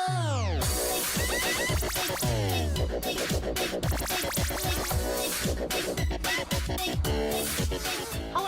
Hello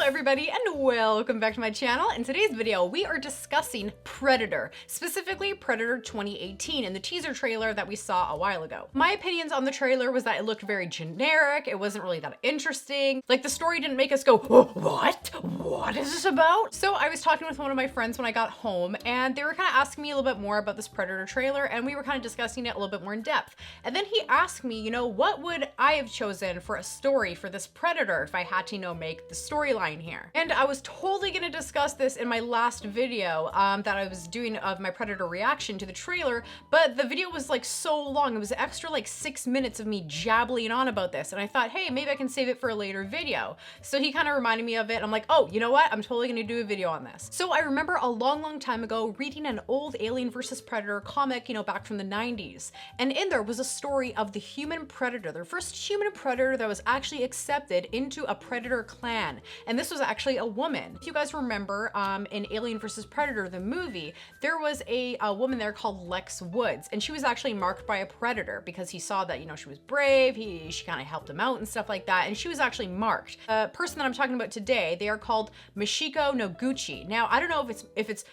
everybody and welcome back to my channel. In today's video we are discussing Predator, specifically Predator 2018 and the teaser trailer that we saw a while ago. My opinions on the trailer was that it looked very generic, it wasn't really that interesting, like the story didn't make us go, what is this about? So I was talking with one of my friends when I got home and they were kind of asking me a little bit more about this Predator trailer and we were kind of discussing it a little bit more in depth. And then he asked me, you know, what would I have chosen for a story for this Predator if I had to, you know, make the storyline here. And I was totally gonna discuss this in my last video that I was doing of my Predator reaction to the trailer, but the video was like so long, it was extra like 6 minutes of me jabbling on about this, and I thought, hey, maybe I can save it for a later video. So he kind of reminded me of it. I'm like, oh, you know what? I'm totally gonna do a video on this. So I remember a long time ago reading an old Alien vs. Predator comic, you know, back from the 90s. And in there was a story of the human predator, the first human predator that was actually accepted into a predator clan. And this was actually a woman. If you guys remember, in Alien vs. Predator, the movie, there was a woman there called Lex Woods, and she was actually marked by a predator because he saw that, you know, she was brave, she kind of helped him out and stuff like that, and she was actually marked. The person that I'm talking about today, they are called Michiko Noguchi. Now, I don't know if it's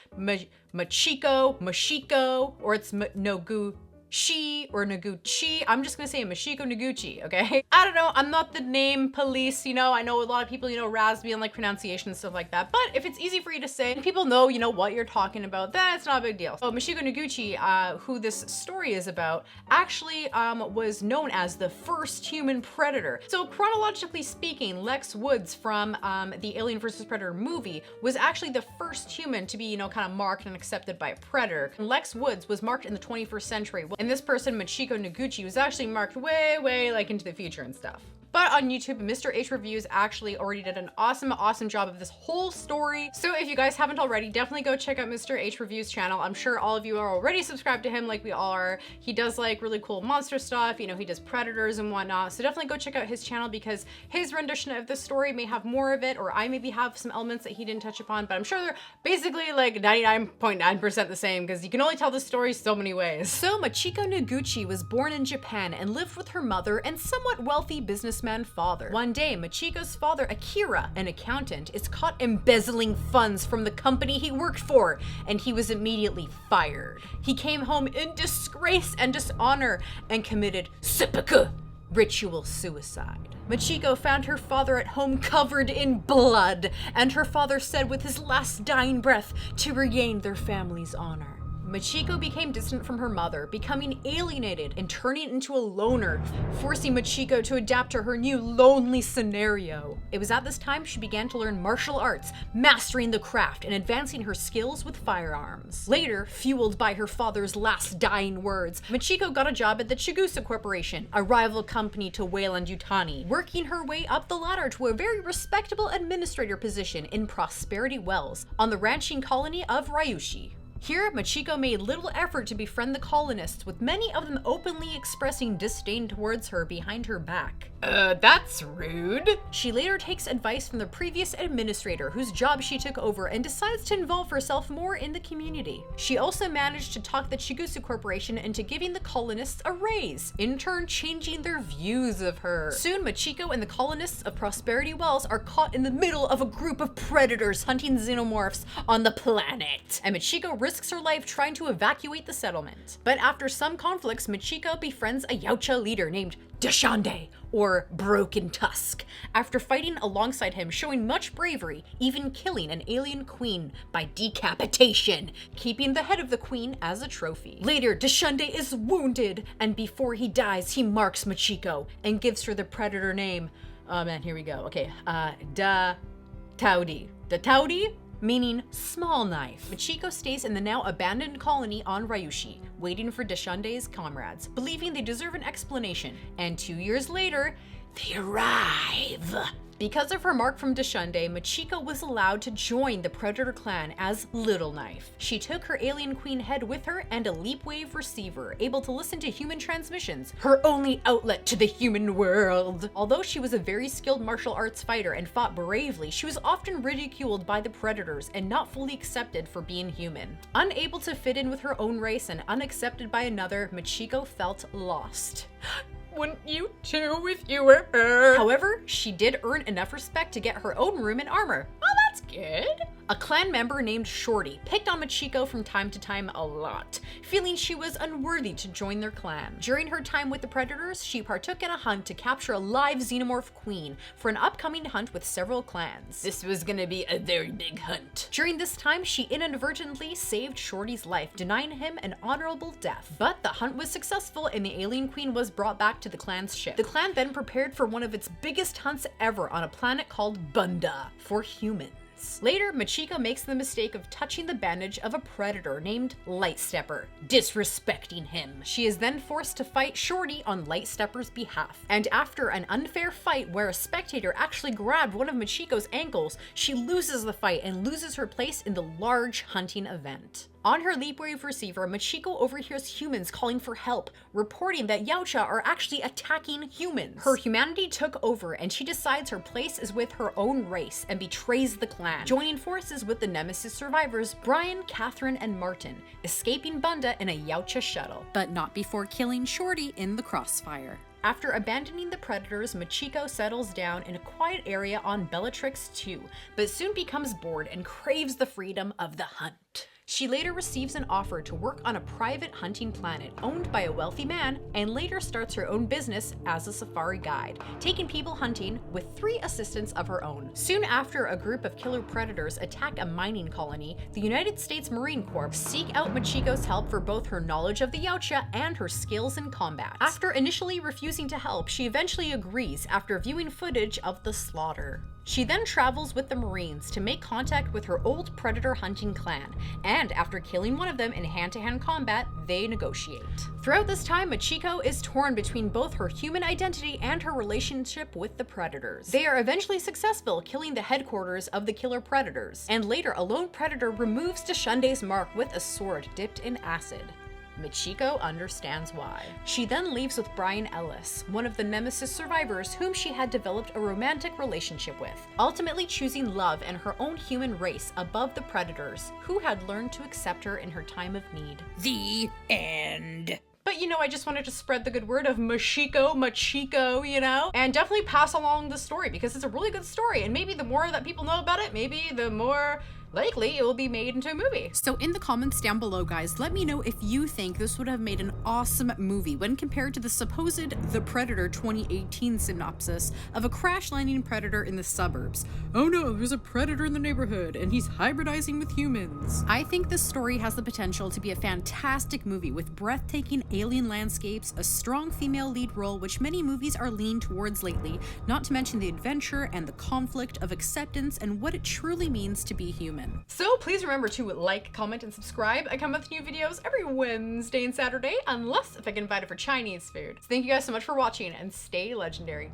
Machiko, or it's Noguchi or Noguchi. I'm just gonna say Machiko Noguchi, okay? I don't know, I'm not the name police, you know, I know a lot of people, you know, razz me on like pronunciation and stuff like that, but if it's easy for you to say and people know, you know, what you're talking about, then it's not a big deal. So Michiko Noguchi, who this story is about, actually was known as the first human predator. So chronologically speaking, Lex Woods from the Alien vs. Predator movie was actually the first human to be, you know, kind of marked and accepted by a predator. And Lex Woods was marked in the 21st century. And this person, Machiko Noguchi, was actually marked way like into the future and stuff. But on YouTube, Mr. H Reviews actually already did an awesome job of this whole story. So if you guys haven't already, definitely go check out Mr. H Reviews channel. I'm sure all of you are already subscribed to him like we all are. He does like really cool monster stuff, you know, he does predators and whatnot. So definitely go check out his channel because his rendition of this story may have more of it, or I maybe have some elements that he didn't touch upon, but I'm sure they're basically like 99.9% the same because you can only tell the story so many ways. So Machiko Noguchi was born in Japan and lived with her mother and somewhat wealthy businessman father. One day, Machiko's father, Akira, an accountant, is caught embezzling funds from the company he worked for, and he was immediately fired. He came home in disgrace and dishonor and committed seppuku, ritual suicide. Machiko found her father at home covered in blood, and her father said with his last dying breath to regain their family's honor. Machiko became distant from her mother, becoming alienated and turning into a loner, forcing Machiko to adapt to her new lonely scenario. It was at this time she began to learn martial arts, mastering the craft and advancing her skills with firearms. Later, fueled by her father's last dying words, Machiko got a job at the Chigusa Corporation, a rival company to Weyland Yutani, working her way up the ladder to a very respectable administrator position in Prosperity Wells on the ranching colony of Ryushi. Here, Machiko made little effort to befriend the colonists, with many of them openly expressing disdain towards her behind her back. That's rude. She later takes advice from the previous administrator whose job she took over and decides to involve herself more in the community. She also managed to talk the Chigusa Corporation into giving the colonists a raise, in turn changing their views of her. Soon, Machiko and the colonists of Prosperity Wells are caught in the middle of a group of predators hunting xenomorphs on the planet, and Machiko risks her life trying to evacuate the settlement. But after some conflicts, Machiko befriends a Yautja leader named Dashande, or Broken Tusk, after fighting alongside him, showing much bravery, even killing an alien queen by decapitation, keeping the head of the queen as a trophy. Later, Dashande is wounded, and before he dies, he marks Machiko and gives her the predator name. Oh man, here we go. Okay, Da Taudi. Da Taudi? Meaning small knife. Machiko stays in the now abandoned colony on Ryushi, waiting for Dashande's comrades, believing they deserve an explanation. And 2 years later, they arrive. Because of her mark from Deshunde, Machiko was allowed to join the Predator clan as Little Knife. She took her alien queen head with her and a leap wave receiver, able to listen to human transmissions, her only outlet to the human world. Although she was a very skilled martial arts fighter and fought bravely, she was often ridiculed by the Predators and not fully accepted for being human. Unable to fit in with her own race and unaccepted by another, Machiko felt lost. Wouldn't you too if you were her? However, she did earn enough respect to get her own room and armor. Well, that's good. A clan member named Shorty picked on Machiko from time to time a lot, feeling she was unworthy to join their clan. During her time with the Predators, she partook in a hunt to capture a live xenomorph queen for an upcoming hunt with several clans. This was gonna be a very big hunt. During this time, she inadvertently saved Shorty's life, denying him an honorable death. But the hunt was successful and the alien queen was brought back to the clan's ship. The clan then prepared for one of its biggest hunts ever on a planet called Bunda for humans. Later, Machiko makes the mistake of touching the bandage of a predator named Lightstepper, disrespecting him. She is then forced to fight Shorty on Lightstepper's behalf. And after an unfair fight where a spectator actually grabbed one of Machiko's ankles, she loses the fight and loses her place in the large hunting event. On her Leapwave receiver, Machiko overhears humans calling for help, reporting that Yautja are actually attacking humans. Her humanity took over and she decides her place is with her own race and betrays the clan, joining forces with the Nemesis survivors Brian, Catherine, and Martin, escaping Bunda in a Yautja shuttle. But not before killing Shorty in the crossfire. After abandoning the Predators, Machiko settles down in a quiet area on Bellatrix 2, but soon becomes bored and craves the freedom of the hunt. She later receives an offer to work on a private hunting planet owned by a wealthy man, and later starts her own business as a safari guide, taking people hunting with 3 assistants of her own. Soon after a group of killer predators attack a mining colony, the United States Marine Corps seek out Machiko's help for both her knowledge of the Yautja and her skills in combat. After initially refusing to help, she eventually agrees after viewing footage of the slaughter. She then travels with the Marines to make contact with her old predator hunting clan, and after killing one of them in hand-to-hand combat, they negotiate. Throughout this time, Machiko is torn between both her human identity and her relationship with the Predators. They are eventually successful, killing the headquarters of the killer Predators, and later a lone Predator removes Deshunde's mark with a sword dipped in acid. Machiko understands why. She then leaves with Brian Ellis, one of the Nemesis survivors whom she had developed a romantic relationship with, ultimately choosing love and her own human race above the Predators, who had learned to accept her in her time of need. The end. But you know, I just wanted to spread the good word of Machiko, you know? And definitely pass along the story because it's a really good story, and maybe the more that people know about it, maybe the more likely it will be made into a movie. So in the comments down below, guys, let me know if you think this would have made an awesome movie when compared to the supposed The Predator 2018 synopsis of a crash landing predator in the suburbs. Oh no, there's a predator in the neighborhood and he's hybridizing with humans. I think this story has the potential to be a fantastic movie with breathtaking alien landscapes, a strong female lead role, which many movies are leaning towards lately, not to mention the adventure and the conflict of acceptance and what it truly means to be human. So please remember to like, comment, and subscribe. I come with new videos every Wednesday and Saturday, unless if I get invited for Chinese food. So thank you guys so much for watching, and stay legendary.